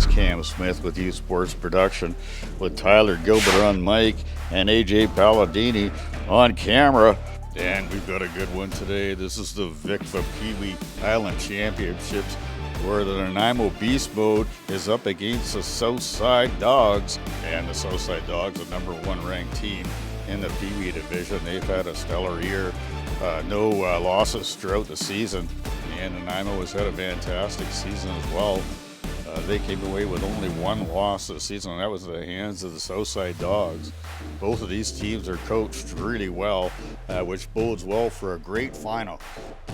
it's Cam Smith with U Sports Production with Tyler Gilbert on mic and AJ Palladini on camera. And we've got a good one today. This is the VICFA Peewee Island Championships, where the Nanaimo Beastmode is up against the Southside Dawgs. And the Southside Dawgs, the number one ranked team in the Peewee division. They've had a stellar year. No losses throughout the season. And Nanaimo has had a fantastic season as well. They came away with only one loss this season, and that was at the hands of the Southside Dawgs. Both of these teams are coached really well, which bodes well for a great final.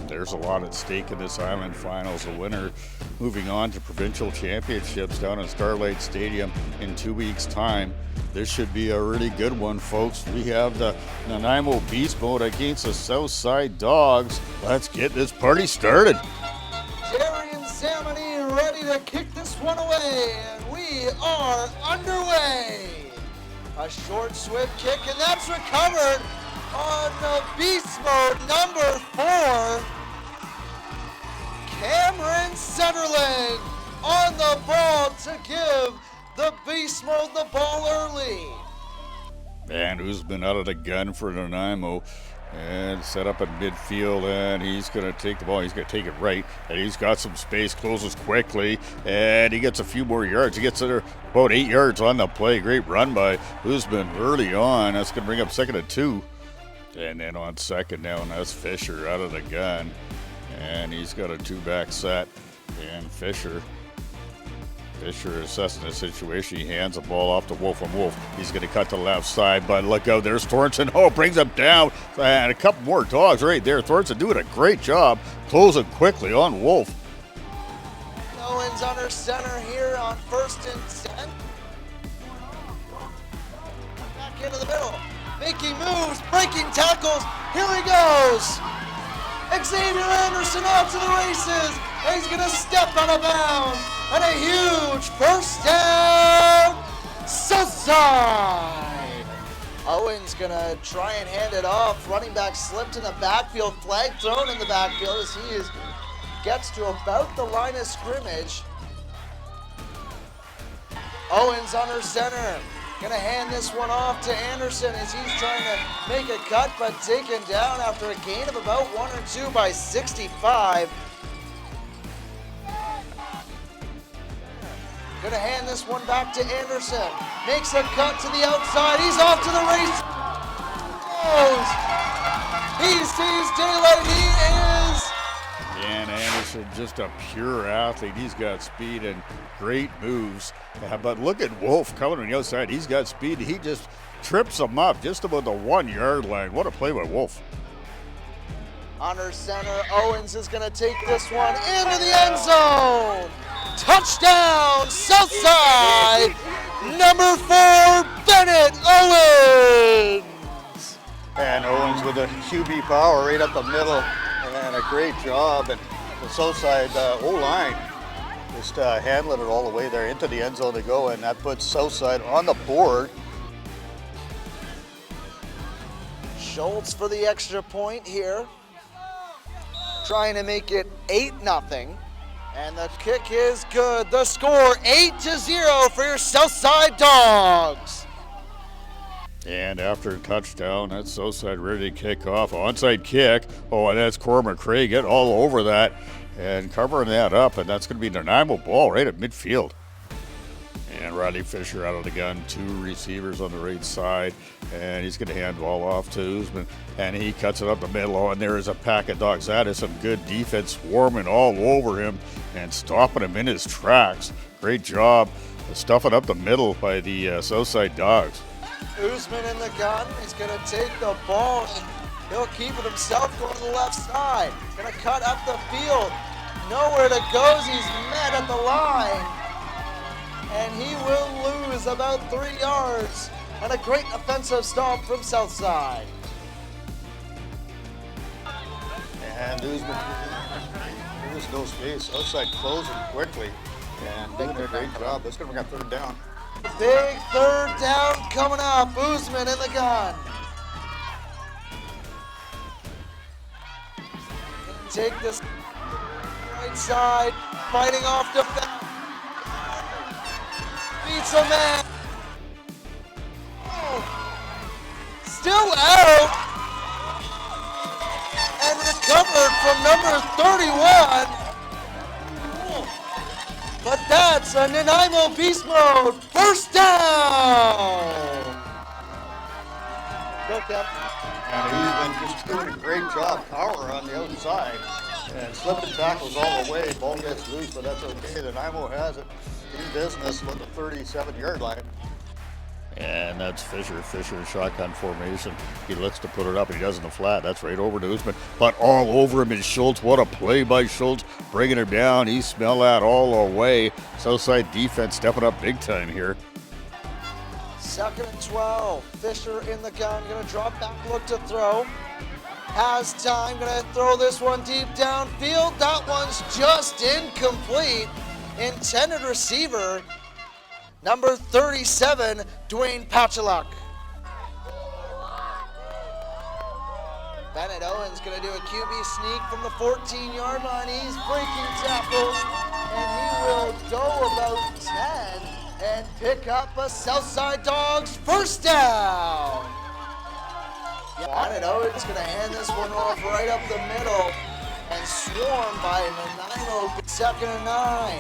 There's a lot at stake in this Island Finals. The winner moving on to provincial championships down in Starlight Stadium in 2 weeks' time. This should be a really good one, folks. We have the Nanaimo Beastmode against the Southside Dawgs. Let's get this party started. Darian Samony ready to kick this one away, and we are underway. A short swift kick, and that's recovered on the Beastmode number 4. Cameron Centerland on the ball to give the Beastmode the ball early. And who's been out of the gun for Nanaimo and set up in midfield, and he's going to take the ball. He's going to take it right, and he's got some space, closes quickly, and he gets a few more yards. He gets there about 8 yards on the play. Great run by Usman early on. That's going to bring up second and 2. And then on second down, that's Fisher out of the gun, and he's got a 2-back set, and Fisher assessing the situation. He hands the ball off to Wolf, and Wolf, he's going to cut to the left side, but look out, there's Thornton. Oh, brings him down, and a couple more Dogs right there. Thornton doing a great job closing quickly on Wolf. Owens under center here on 1st and 10. Back into the middle, making moves, breaking tackles. Here he goes. Xavier Anderson off to the races. He's going to step out of bounds. And a huge first down, Southside. Owens gonna try and hand it off. Running back slipped in the backfield. Flag thrown in the backfield as he gets to about the line of scrimmage. Owens under center. Gonna hand this one off to Anderson as he's trying to make a cut, but taken down after a gain of about 1 or 2 by 65. Gonna hand this one back to Anderson. Makes a cut to the outside. He's off to the race. He sees daylight. He is. And Anderson, just a pure athlete. He's got speed and great moves. But look at Wolf coming on the outside. He's got speed. He just trips him up just about the 1 yard line. What a play by Wolf. Under center, Owens is gonna take this one into the end zone. Touchdown, Southside, number 4, Bennett Owens. And Owens with a QB power right up the middle, and a great job. And the Southside O-line just handling it all the way there into the end zone to go, and that puts Southside on the board. Schultz for the extra point here, trying to make it 8-0. And the kick is good. The score 8-0 for your Southside Dawgs. And after a touchdown, that's Southside ready to kick off. Onside kick. Oh, and that's Cormac Craig getting all over that and covering that up. And that's going to be Nanaimo ball right at midfield. And Riley Fisher out of the gun, 2 receivers on the right side, and he's going to hand the ball off to Usman, and he cuts it up the middle. Oh, and there is a pack of Dogs. That is some good defense swarming all over him and stopping him in his tracks. Great job stuffing up the middle by the Southside Dawgs. Usman in the gun. He's going to take the ball, and he'll keep it himself going to the left side. Going to cut up the field. Nowhere to go as he's met at the line. And he will lose about 3 yards. And a great offensive stop from Southside. And Usman, there's no space. Outside closing quickly and doing a great job. That's going to bring up 3rd down. Big 3rd down coming up. Usman in the gun. Take this right side, fighting off defense. hits a man. Still out. And recovered from number 31. But that's a Nanaimo Beastmode first down. Go, Cap. And he's been just doing a great job, power on the outside. And slipping tackles all the way. Ball gets loose, but that's okay. Nanaimo has it in business with the 37-yard line. And that's Fisher. Fisher shotgun formation. He looks to put it up. He does in the flat. That's right over to Usman. But all over him is Schultz. What a play by Schultz. Bringing him down. He smelled that all the way. Southside defense stepping up big time here. 2nd and 12. Fisher in the gun. Going to drop back, look to throw. Has time. Going to throw this one deep downfield. That one's just incomplete. Intended receiver. Number 37, Dwayne Pachaluk. Bennett Owens going to do a QB sneak from the 14-yard line. He's breaking tackles, and he will go about 10 and pick up a Southside Dawgs first down. Bennett Owens going to hand this one off right up the middle and swarmed by Nanaimo. 2nd and 9.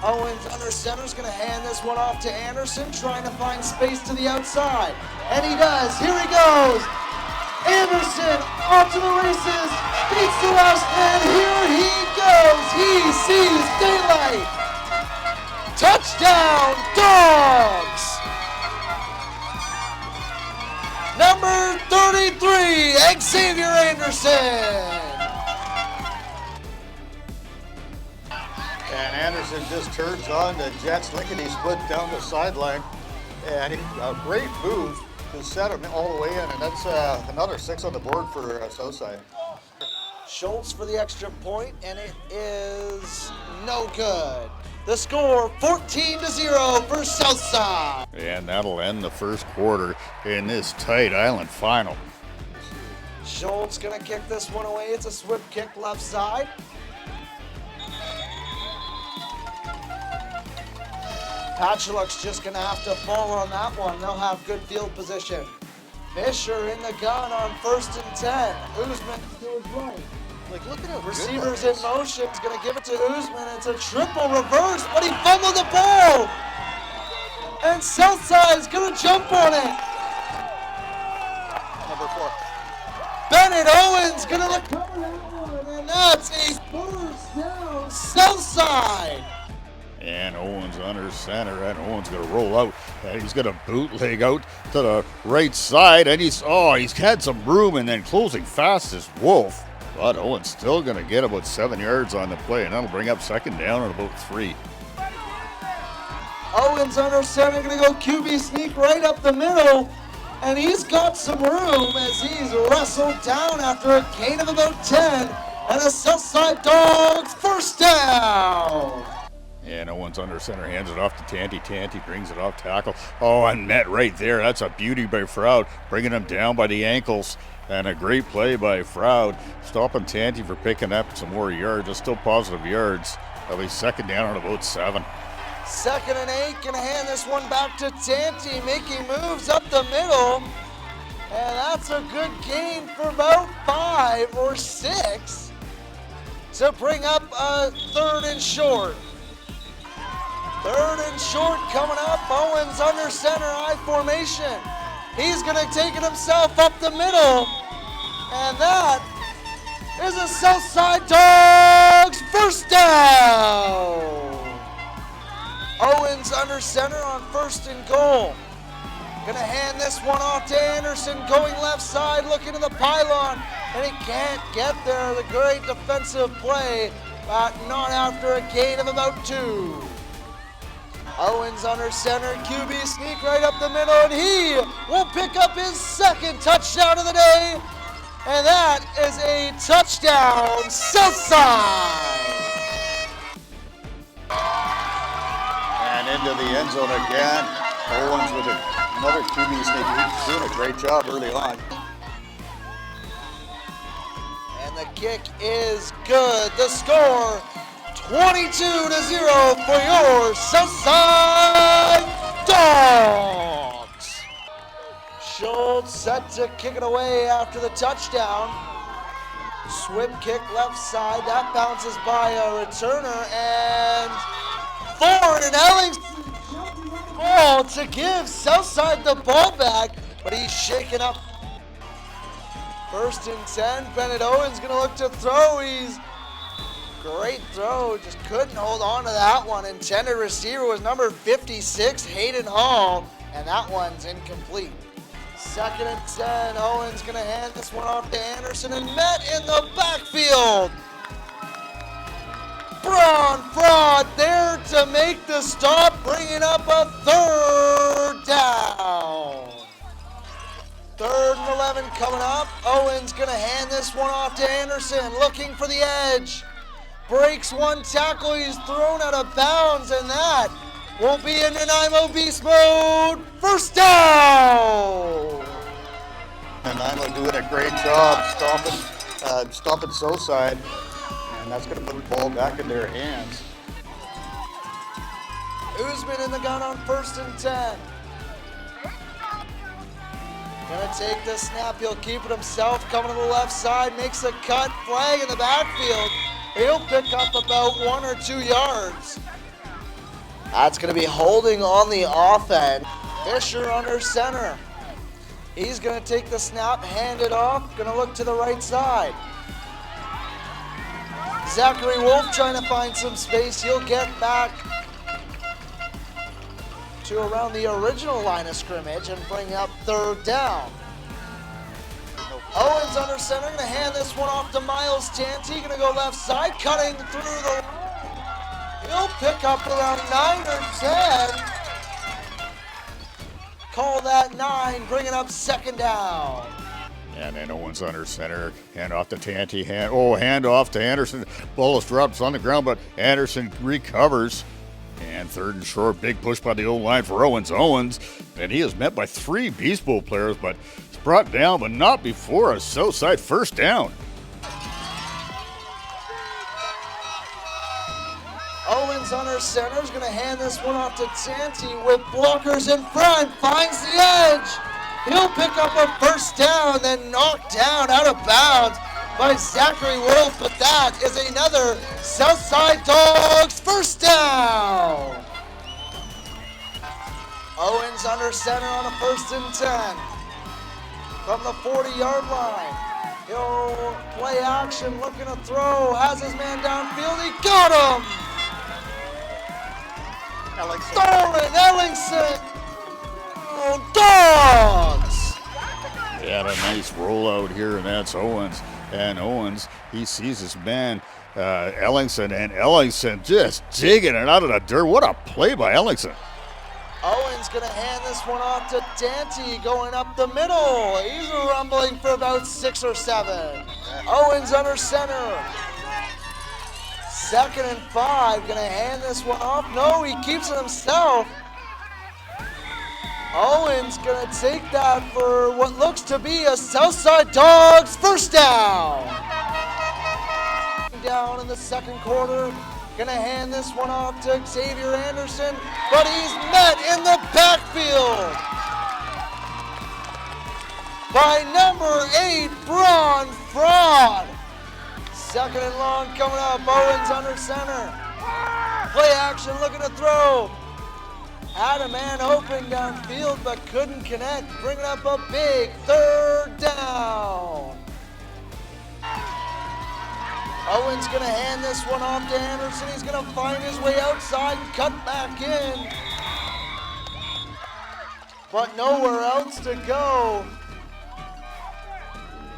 Owens under center is going to hand this one off to Anderson, trying to find space to the outside. And he does. Here he goes. Anderson off to the races. Beats the last man. Here he goes. He sees daylight. Touchdown, Dogs. Number 33, Xavier Anderson. And Anderson just turns on the Jets lickety split down the sideline. And a great move to set him all the way in. And that's another 6 on the board for Southside. Schultz for the extra point, and it is no good. The score 14-0 for Southside. And that'll end the first quarter in this tight island final. Schultz gonna kick this one away. It's a swift kick left side. Pachaluk's just gonna have to fall on that one. They'll have good field position. Fisher in the gun on 1st and 10. Usman to his right. Like, look at him. Receivers in motion. He's gonna give it to Usman. It's a triple reverse, but he fumbled the ball. And Southside's gonna jump on it. Number 4. Bennett Owens gonna recover that one, and that's a first down Southside. And Owens under center, and Owens gonna roll out, and he's gonna bootleg out to the right side, and he's had some room, and then closing fast as Wolf. But Owens still gonna get about 7 yards on the play, and that'll bring up 2nd down at about 3. Owens under center, gonna go QB sneak right up the middle, and he's got some room as he's wrestled down after a gain of about 10, and a Southside Dawgs first down. And Owens under center, hands it off to Tanty. Tanty brings it off tackle. Oh, and net right there. That's a beauty by Froud, bringing him down by the ankles. And a great play by Froud, stopping Tanty for picking up some more yards. It's still positive yards. At least 2nd down at about 7. 2nd and 8, gonna hand this one back to Tanty, making moves up the middle. And that's a good gain for about 5 or 6 to bring up a 3rd and short. 3rd and short coming up. Owens under center, I formation. He's gonna take it himself up the middle. And that is a Southside Dawgs first down. Owens under center on 1st and goal. Gonna hand this one off to Anderson, going left side, looking to the pylon, and he can't get there. The great defensive play, but not after a gain of about 2. Owens under center, QB sneak right up the middle, and he will pick up his 2nd touchdown of the day, and that is a touchdown, Southside! And into the end zone again. Owens with another QB sneak. He's doing a great job early on. And the kick is good. The score 22-0 for your Southside Dawgs! Schultz set to kick it away after the touchdown. Swim kick left side, that bounces by a returner, and Thorne and Ellingson ball to give Southside the ball back, but he's shaken up. 1st and 10, Bennett Owens gonna look to throw. Great throw, just couldn't hold on to that one. Intended receiver was number 56, Hayden Hall, and that one's incomplete. 2nd and 10, Owens gonna hand this one off to Anderson and met in the backfield. Braun Fraud there to make the stop, bringing up a 3rd down. 3rd and 11 coming up. Owens gonna hand this one off to Anderson, looking for the edge. Breaks one tackle, he's thrown out of bounds, and that will be in Nanaimo Beastmode. 1st down! Nanaimo doing a great job stopping Southside, and that's going to put the ball back in their hands. Usman in the gun on 1st and 10. Gonna take the snap, he'll keep it himself, coming to the left side, makes a cut, flag in the backfield. He'll pick up about 1 or 2 yards. That's gonna be holding on the offense. Fisher under center. He's gonna take the snap, hand it off, gonna look to the right side. Zachary Wolf trying to find some space. He'll get back to around the original line of scrimmage and bring up 3rd down. Owens under center, gonna hand this one off to Miles Tanti, gonna go left side, cutting through the line. He'll pick up around 9 or 10. Call that 9, bringing up 2nd down. And then Owens under center, hand off to Tanti, hand off to Anderson. Ball is dropped on the ground, but Anderson recovers. And 3rd and short, big push by the O-line for Owens. And he is met by 3 Beast Bowl players, but it's brought down, but not before a Southside 1st down. Owens under center is going to hand this one off to Tanti with blockers in front, finds the edge. He'll pick up a 1st down, then knocked down out of bounds by Zachary Wolf, but that is another Southside Dawgs 1st down. Owens under center on a 1st and 10. From the 40-yard line, he'll play action, looking to throw, has his man downfield, he got him! Ellingson! Oh, Dawgs! Yeah, a nice rollout here, and that's Owens. And Owens, he sees his man, Ellingson, and Ellingson just digging it out of the dirt. What a play by Ellingson. Owens gonna hand this one off to Tanti, going up the middle. He's rumbling for about 6 or 7. Owens under center. 2nd and 5, gonna hand this one off. No, he keeps it himself. Owens gonna take that for what looks to be a Southside Dawgs 1st down. Down in the 2nd quarter, gonna hand this one off to Xavier Anderson, but he's met in the backfield by number 8, Braun Fraud. 2nd and long coming up, Owens under center. Play action, looking to throw. Had a man open downfield, but couldn't connect, bringing up a big 3rd down. Owens gonna hand this one off to Anderson. He's gonna find his way outside and cut back in. But nowhere else to go.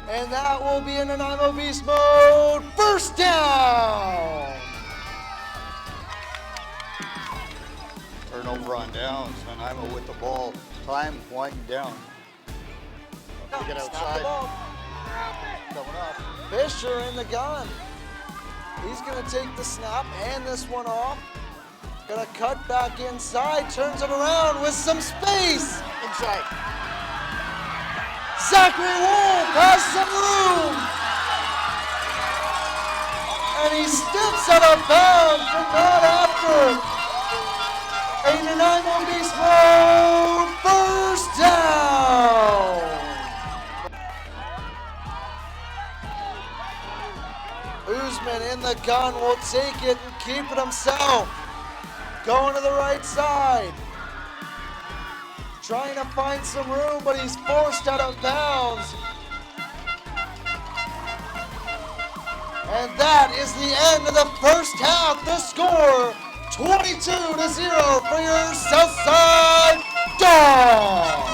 And that will be in Nanaimo Beastmode 1st down. Turnover on downs. Nanaimo with the ball. Time winding down. To get outside. Coming up. Fisher in the gun. He's going to take the snap, hand this one off. Going to cut back inside, turns it around with some space. Inside. Zachary Wolf has some room. And he steps out of bounds, but not after. A Nanaimo Beastmode the gun will take it and keep it himself. Going to the right side. Trying to find some room, but he's forced out of bounds. And that is the end of the first half. The score, 22-0 for your Southside Dawgs.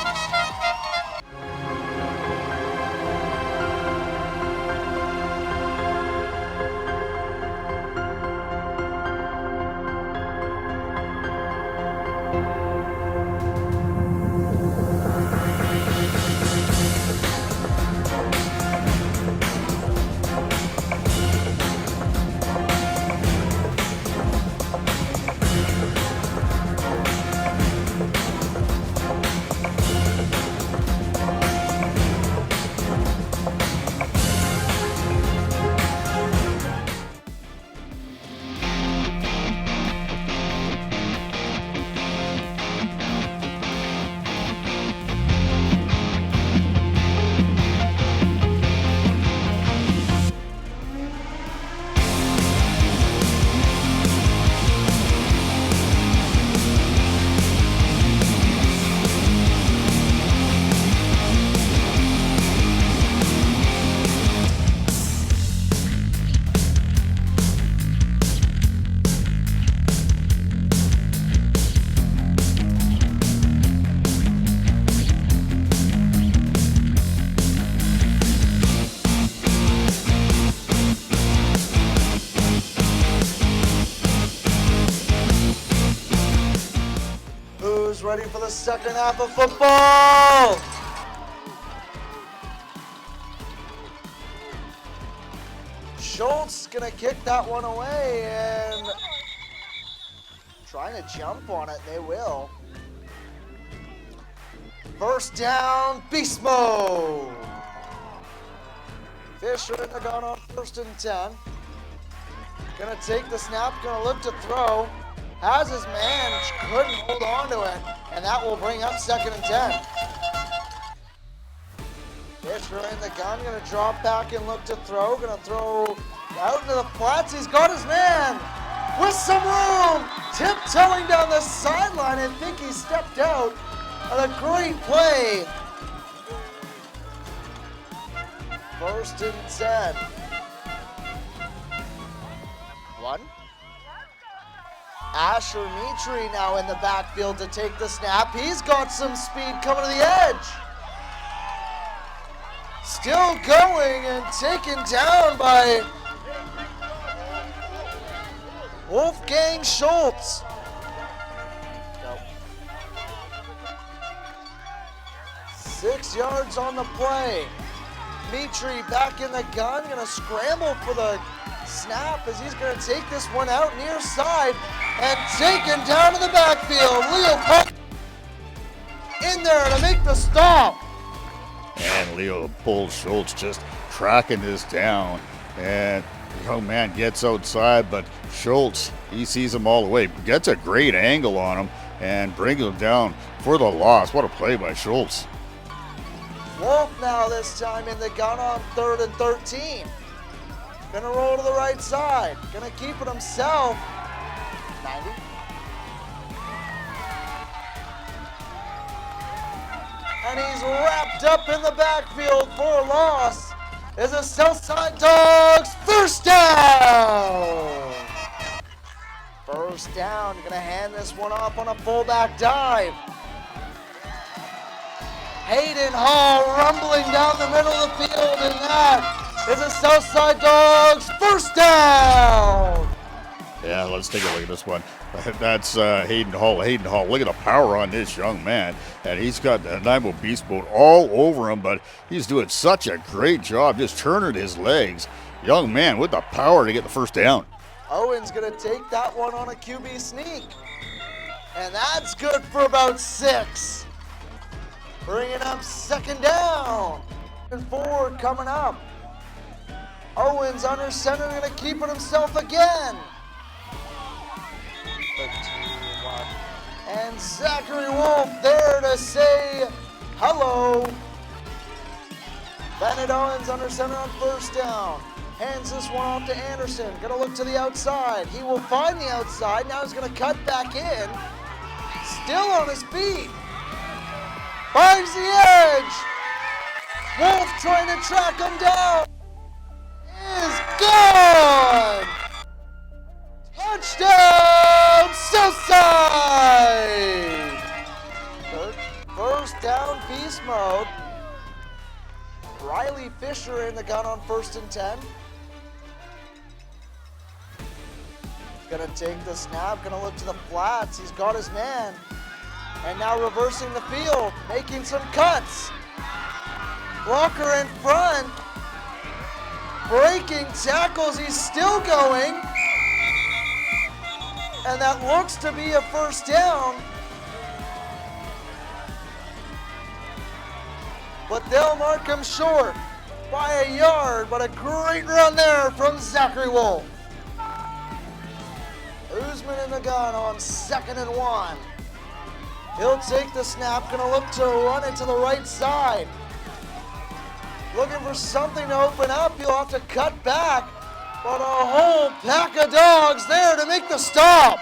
Ready for the second half of football. Schultz gonna kick that one away and trying to jump on it, they will. First down, beast mode. Fisher in the gun on 1st and 10. Gonna take the snap, gonna look to throw. Has his man, couldn't hold on to it, and that will bring up 2nd and 10. Fisher in the gun, gonna drop back and look to throw, gonna throw out into the flats. He's got his man with some room, tiptoeing down the sideline. I think he stepped out. And a great play. 1st and 10. 1. Asher Mitri now in the backfield to take the snap. He's got some speed coming to the edge. Still going and taken down by Wolfgang Schultz. 6 yards on the play. Mitri back in the gun, gonna scramble for the snap as he's gonna take this one out near side and taken down to the backfield. Leo in there to make the stop. And Leo pulls Schultz, just tracking this down. And the young man gets outside, but Schultz, he sees him all the way, gets a great angle on him and brings him down for the loss. What a play by Schultz. Wolf now this time in the gun on 3rd and 13. Gonna roll to the right side. Gonna keep it himself. 90. And he's wrapped up in the backfield for a loss. Is a Southside Dawgs first down. First down. Gonna hand this one off on a fullback dive. Hayden Hall rumbling down the middle of the field, and that is a Southside Dawgs first down. Yeah, let's take a look at this one. That's Hayden Hall. Hayden Hall, look at the power on this young man. And he's got the Nanaimo Beastmode all over him, but he's doing such a great job just turning his legs. Young man with the power to get the first down. Owen's going to take that one on a QB sneak. And that's good for about 6. Bringing up 2nd down. And forward coming up. Owens under center, going to keep it himself again. And Zachary Wolf there to say hello. Bennett Owens under center on 1st down. Hands this one off to Anderson. Gonna look to the outside. He will find the outside. Now he's gonna cut back in. Still on his feet. Finds the edge. Wolf trying to track him down. Is gone. Touchdown, Southside. First down, beast mode. Riley Fisher in the gun on 1st and 10. Gonna take the snap, gonna look to the flats. He's got his man. And now reversing the field, making some cuts. Blocker in front. Breaking tackles, he's still going. And that looks to be a first down. But they'll mark him short by a yard, but a great run there from Zachary Wolf. Usman in the gun on 2nd and 1. He'll take the snap, gonna look to run it to the right side. Looking for something to open up, he'll have to cut back, but a whole pack of dogs there to make the stop.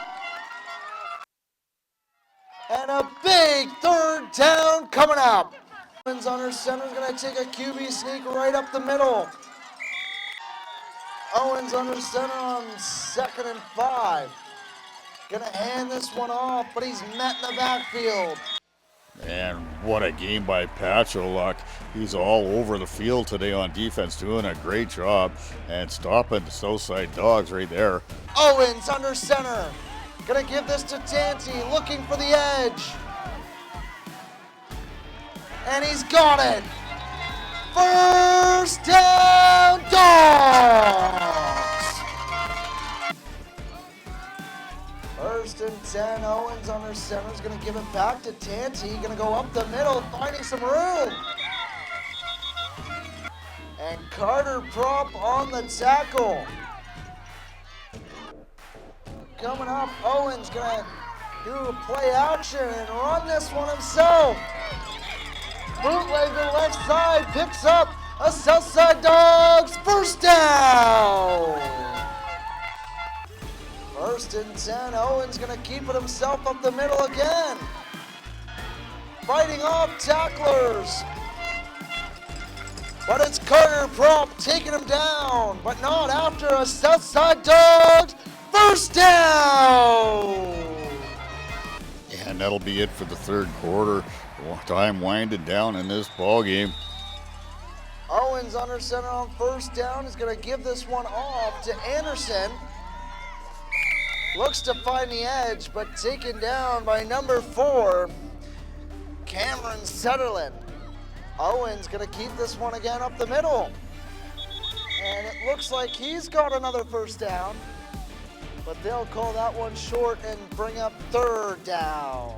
And a big 3rd down coming up. Owens under center is going to take a QB sneak right up the middle. Owens under center on 2nd and 5. Going to hand this one off, but he's met in the backfield. And what a game by Patcholuck. He's all over the field today on defense, doing a great job and stopping the Southside Dawgs right there. Owens under center. Going to give this to Tanti, looking for the edge. And he's got it. First down, Dogs. 1st and 10, Owens under center is going to give it back to Tanti. Going to go up the middle, finding some room. And Carter Prop on the tackle. Coming up, Owens going to do a play action and run this one himself. Bootlegger left side picks up a Southside Dawgs first down. 1st and 10, Owens gonna keep it himself up the middle again. Fighting off tacklers. But it's Carter Prop taking him down, but not after a Southside Dawgs first down. And that'll be it for the 3rd quarter. Time winding down in this ball game. Owens under center on 1st down is going to give this one off to Anderson. Looks to find the edge, but taken down by number 4, Cameron Sutherland. Owens going to keep this one again up the middle. And it looks like he's got another first down, but they'll call that one short and bring up 3rd down.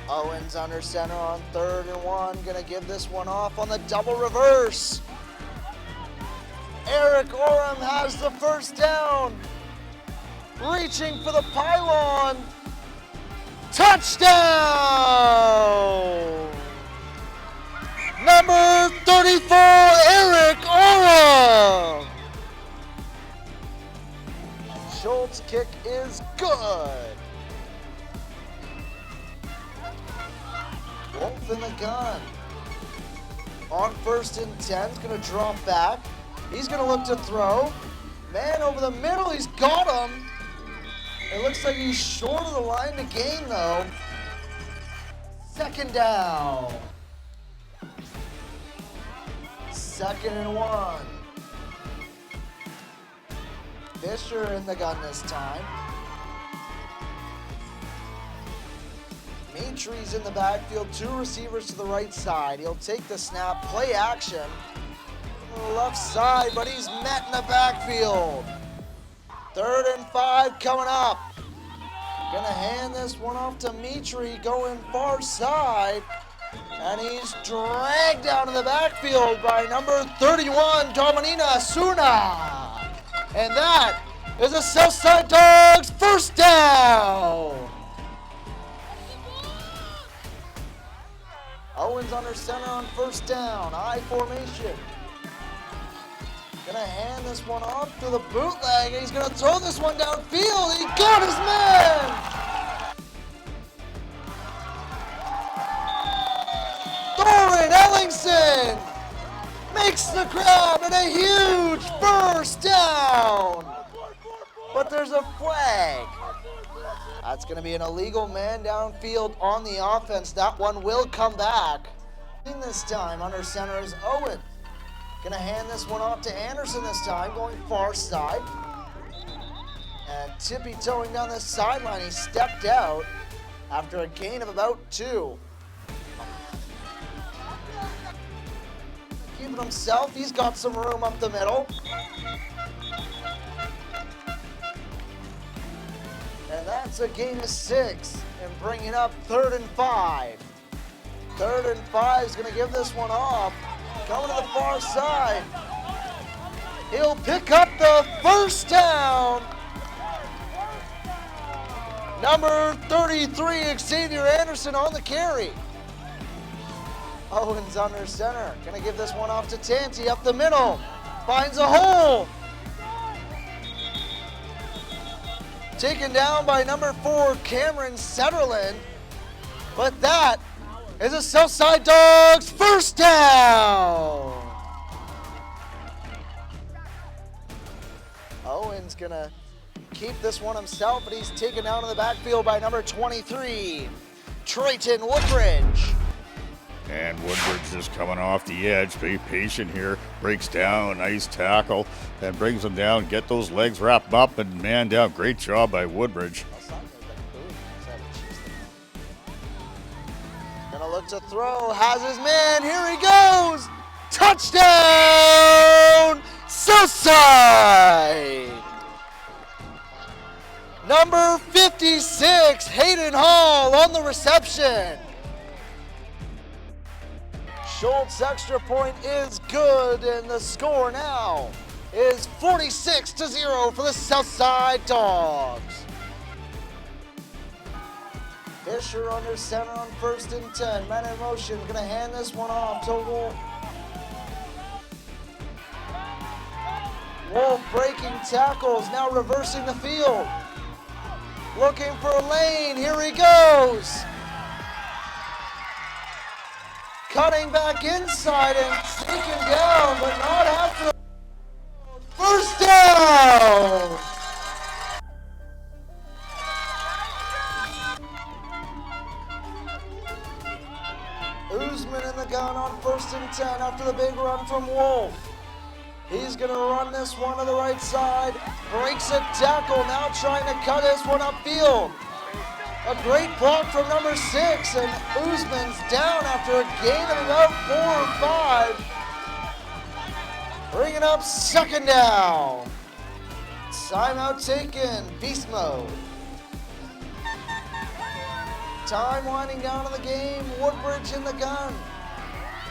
Owens under center on 3rd and 1, gonna give this one off on the double reverse. Eric Oram has the first down. Reaching for the pylon. Touchdown! Number 34, Eric Oram. Schultz kick is good. Wolf in the gun. On 1st and 10, he's gonna drop back. He's gonna look to throw. Man over the middle, he's got him. It looks like he's short of the line to gain though. 2nd down. 2nd and 1. Fisher in the gun this time. Maitre's in the backfield, 2 receivers to the right side. He'll take the snap, play action. To the left side, but he's met in the backfield. 3rd and 5 coming up. Gonna hand this one off to Maitre, going far side. And he's dragged out of the backfield by number 31, Dominina Suna. And that is a Southside Dawgs first down. Owens under center on 1st down, I formation. Gonna hand this one off to the bootleg, and he's gonna throw this one downfield, and he got his man! Thorin Ellingson makes the grab and a huge first down! But there's a flag. That's gonna be an illegal man downfield on the offense. That one will come back. This time under center is Owen. Gonna hand this one off to Anderson this time, going far side. And tippy-toeing down the sideline, he stepped out after a gain of about 2. Keeping himself, he's got some room up the middle. And that's a gain of 6 and bringing up 3rd and 5. 3rd and 5 is gonna give this one off. Coming to the far side. He'll pick up the first down. Number 33, Xavier Anderson on the carry. Owens under center. Gonna give this one off to Tanti up the middle. Finds a hole. Taken down by number 4, Cameron Setterland. But that is a Southside Dawgs first down. Owen's gonna keep this one himself, but he's taken down in the backfield by number 23, Trayton Woodbridge. And Woodbridge just coming off the edge. Be patient here. Breaks down. Nice tackle. And brings him down. Get those legs wrapped up and man down. Great job by Woodbridge. Gonna look to throw. Has his man. Here he goes. Touchdown! Southside! Number 56, Hayden Hall on the reception. Schultz' extra point is good, and the score now is 46-0 for the Southside Dawgs. Fisher under center on 1st and 10. Man in motion, gonna hand this one off to Wolf. Wolf breaking tackles, now reversing the field. Looking for a lane, here he goes. Cutting back inside and taken down, but not after. First down! Usman in the gun on 1st and 10 after the big run from Wolf. He's gonna run this one to the right side, breaks a tackle, now trying to cut this one upfield. A great block from number 6, and Usman's down after a gain of about 4 or 5. Bringing up 2nd down. Timeout taken, beast mode. Time winding down in the game, Woodbridge in the gun.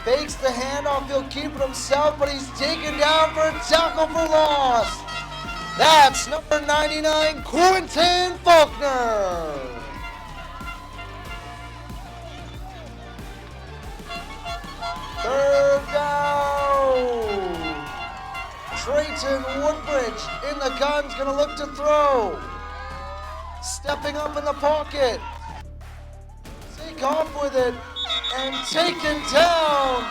Fakes the handoff, he'll keep it himself, but he's taken down for a tackle for loss. That's number 99, Quentin Faulkner. Third down. Trayton Woodbridge in the gun's gonna look to throw. Stepping up in the pocket. Take off with it and taken down.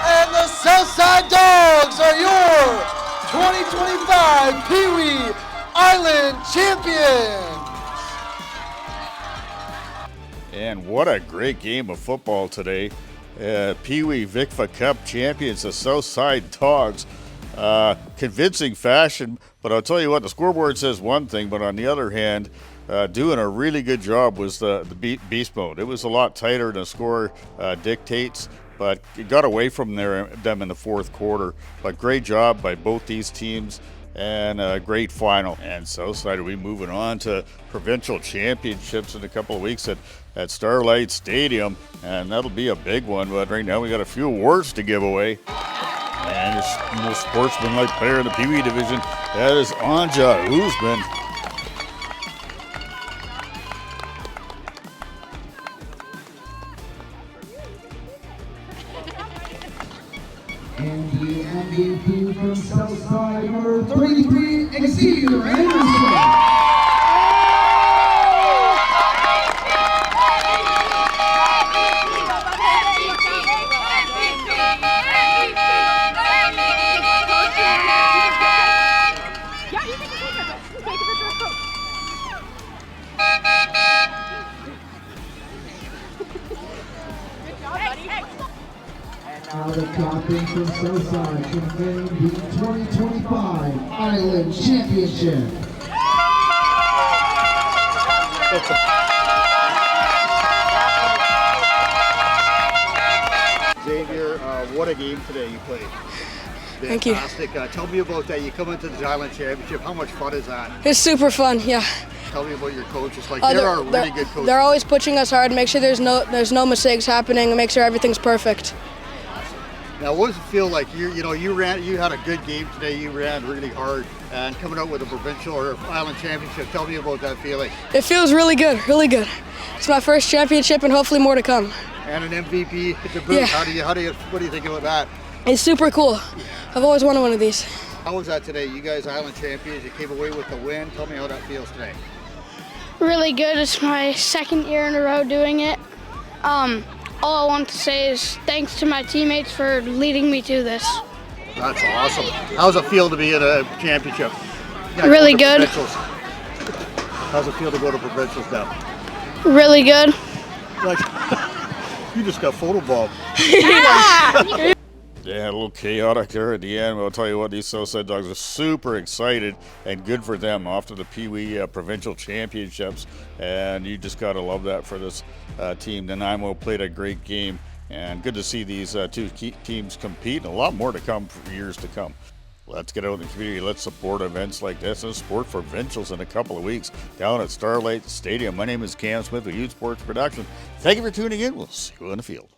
And the Southside Dawgs are your 2025 Peewee Island champions. And what a great game of football today. Peewee VICFA Cup champions, the Southside Dawgs. Convincing fashion, but I'll tell you what, the scoreboard says one thing, but on the other hand, doing a really good job was the beast mode. It was a lot tighter than the score dictates, but it got away from them in the 4th quarter. But great job by both these teams and a great final. And Southside will be moving on to provincial championships in a couple of weeks at Starlight Stadium, and that'll be a big one. But right now we got a few awards to give away. And the most sportsmanlike player in the Peewee division, that is Anja Usman. And the MVP from Southside, number 33, Xavier Anderson. Now the captain from Southside confirmed the 2025 Island Championship. Xavier, what a game today you played. Thank you. Fantastic. Tell me about that. You come into the Island Championship. How much fun is that? It's super fun, yeah. Tell me about your coaches. Like there are really good coaches. They're always pushing us hard, make sure there's no mistakes happening, and make sure everything's perfect. Now, what does it feel like? You had a good game today. You ran really hard, and coming out with a provincial or Island Championship. Tell me about that feeling. It feels really good, really good. It's my first championship, and hopefully more to come. And an MVP to boot. Yeah. What do you think about that? It's super cool. I've always wanted one of these. How was that today? You guys Island champions. You came away with the win. Tell me how that feels today. Really good. It's my second year in a row doing it. All I want to say is thanks to my teammates for leading me to this. That's awesome. How's it feel to be in a championship? Yeah, really good. How's it feel to go to provincials now? Really good. Like, you just got photobombed. Yeah, a little chaotic there at the end. But I'll tell you what, these Southside Dawgs are super excited, and good for them after the Peewee provincial championships. And you just got to love that for this team. Nanaimo played a great game, and good to see these two teams compete, and a lot more to come for years to come. Let's get out in the community. Let's support events like this and support for provincials in a couple of weeks down at Starlight Stadium. My name is Cam Smith with Youth Sports Production. Thank you for tuning in. We'll see you on the field.